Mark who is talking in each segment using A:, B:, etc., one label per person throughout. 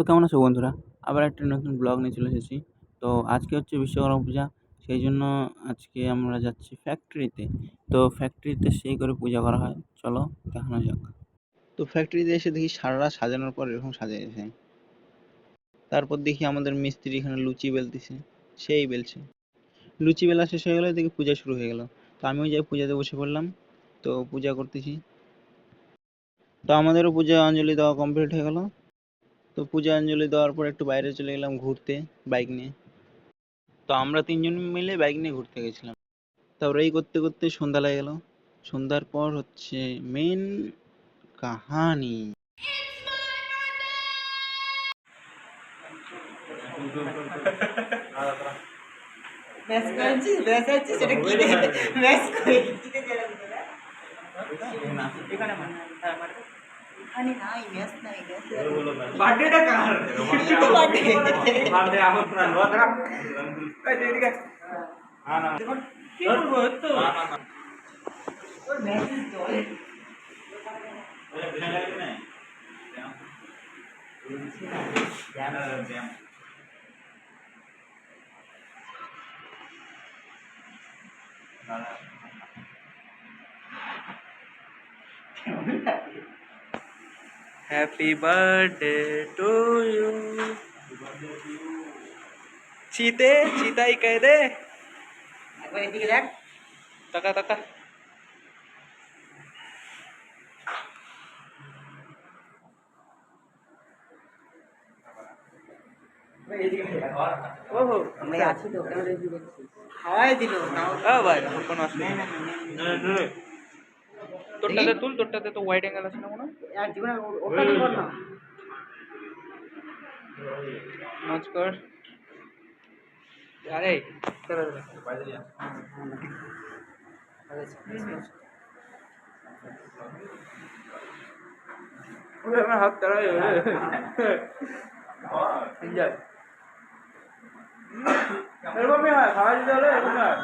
A: তো কেমন আছো বন্ধুরা? আবার একটা নতুন ব্লগ নিয়ে চলে এসেছি। তো আজকে হচ্ছে বিশ্বকর্মা পূজা। সেই জন্য আজকে আমরা যাচ্ছি ফ্যাক্টরিতে। তো ফ্যাক্টরিতে সেই করে পূজা করা হয়। চলো দেখানো যাক। তো ফ্যাক্টরিতে এসে দেখি সারা রাত সাজানোর পর এরকম সাজিয়েছে। তারপর দেখি আমাদের মিস্ত্রি এখানে লুচি বেলতেছে। সেই বেলছে। লুচি বেলা শেষ হয়ে গেলে দেখি পূজা শুরু হয়ে গেল। তো আমিও যাই পূজাতে বসে পড়লাম। তো পূজা করতেছি। তো আমাদেরও পূজা অঞ্জলি দেওয়া কমপ্লিট হয়ে গেল। তো পূজা অঞ্জলি দেওয়ার পর একটু বাইরে চলে গেলাম ঘুরতে বাইক নিয়ে। তো আমরা তিনজন মিলে বাইক নিয়ে ঘুরতে গেছিলাম। তারপর এই করতে করতে সন্ধ্যা লেগে গেল। সন্ধ্যার পর হচ্ছে মেন কাহানি। Happy birthday to you. চিতে চিতাই কে দে একবার এদিকে দেখ। টাকা টাকা ওহো আমরা আছি তো কেন রেডি করছিস? হাওয়াই দিল ও ভাই কোনো অসুবিধা নেই। তোরটাতে তুল, তোরটাতে তো ওয়াইড অ্যাঙ্গেল আছে না মনে হয়। আর জীবনে ওটা কি কর না নাচ কর। আরে চলো বাইরে যা। ওরে আমার হাত তাড়াই এনজয় এরকমই হয়, খাওয়া দিতে হলে এরকম হয়।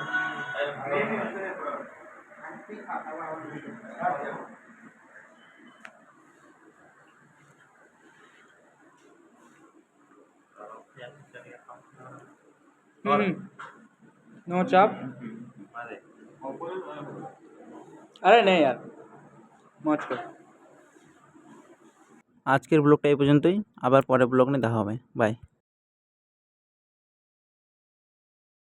A: नो चाप। अरे नहीं यार मौज कर। আজকের ব্লগটা এই পর্যন্তই। আবার পরের ব্লগ নিয়ে দেখা হবে। বাই।